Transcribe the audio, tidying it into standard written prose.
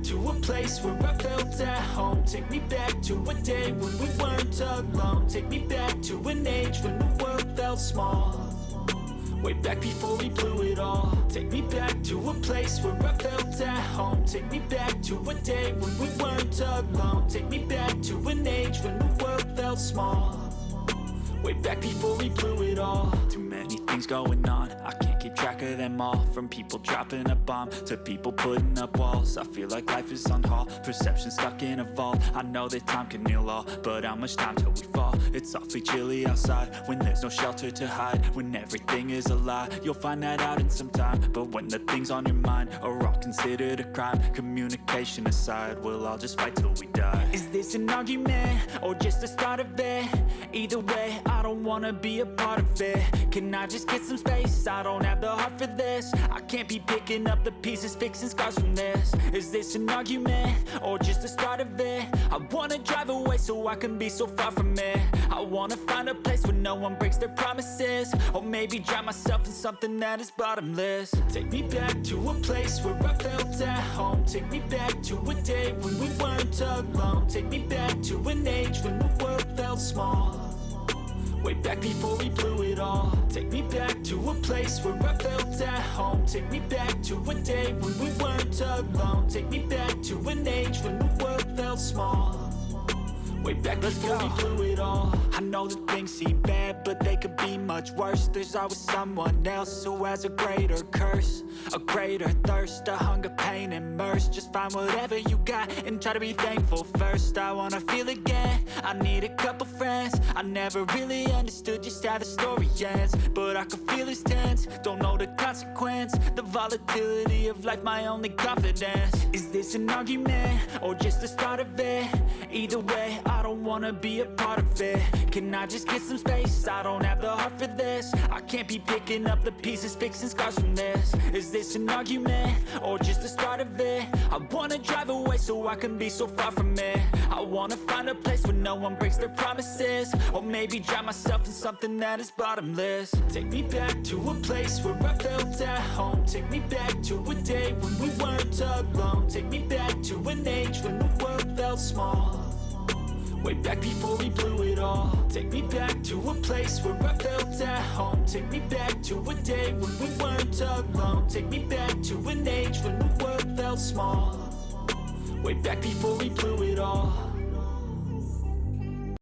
back to a place where I felt at home. Take me back to a day when we weren't alone. Take me back to an age when the world felt small. Way back before we blew it all. Take me back to a place where I felt at home. Take me back to a day when we weren't alone. Take me back to an age when the world felt small. Way back before we blew it all. Too many things going on, I can't keep track of them all. From people dropping a bomb to people putting up walls. I feel like life is on hold, perception stuck in a vault. I know that time can heal all, but how much time till we fall? It's awfully chilly outside when there's no shelter to hide. When everything is a lie, you'll find that out in some time. But when the things on your mind are all considered a crime, communication aside, we'll all just fight till we die. Is this an argument or just the start of it? Either way, I don't wanna be a part of it. Can I just get some space? I don't have the heart for this. I can't be picking up the pieces, fixing scars from this. Is this an argument or just the start of it? I wanna drive away so I can be so far from it. I wanna find a place where no one breaks their promises. Or maybe drown myself in something that is bottomless. Take me back to a place where I felt at home. Take me back to a day when we weren't alone. Take me back to an age when the world felt small. Way back before we blew it all. Take me back to a place where I felt at home. Take me back to a day when we weren't alone. Take me back to an age when the world felt small. Way back before we blew it all. I know that things seem bad, but they could be much worse. There's always someone else who has a greater curse, a greater thirst, a hunger, pain, and mercy. Just find whatever you got and try to be thankful first. I wanna feel again, I need a couple friends. I never really understood just how the story ends, but I can feel it's tense, don't know the consequence. The volatility of life, my only confidence. Is this an argument or just the start of it? Either way, I don't wanna be a part of it. Can I just get some space? I don't have the heart for this. I can't be picking up the pieces, fixing scars from this. Is this an argument or just the start of it? I wanna drive away so I can be so far from it. I wanna find a place where no one breaks their promises. Or maybe drown myself in something that is bottomless. Take me back to a place where I felt at home. Take me back to a day when we weren't alone. Take me back to an age when the world felt small. Way back before we blew it all. Take me back to a place where I felt at home. Take me back to a day when we weren't alone. Take me back to an age when the world felt small. Way back before we blew it all.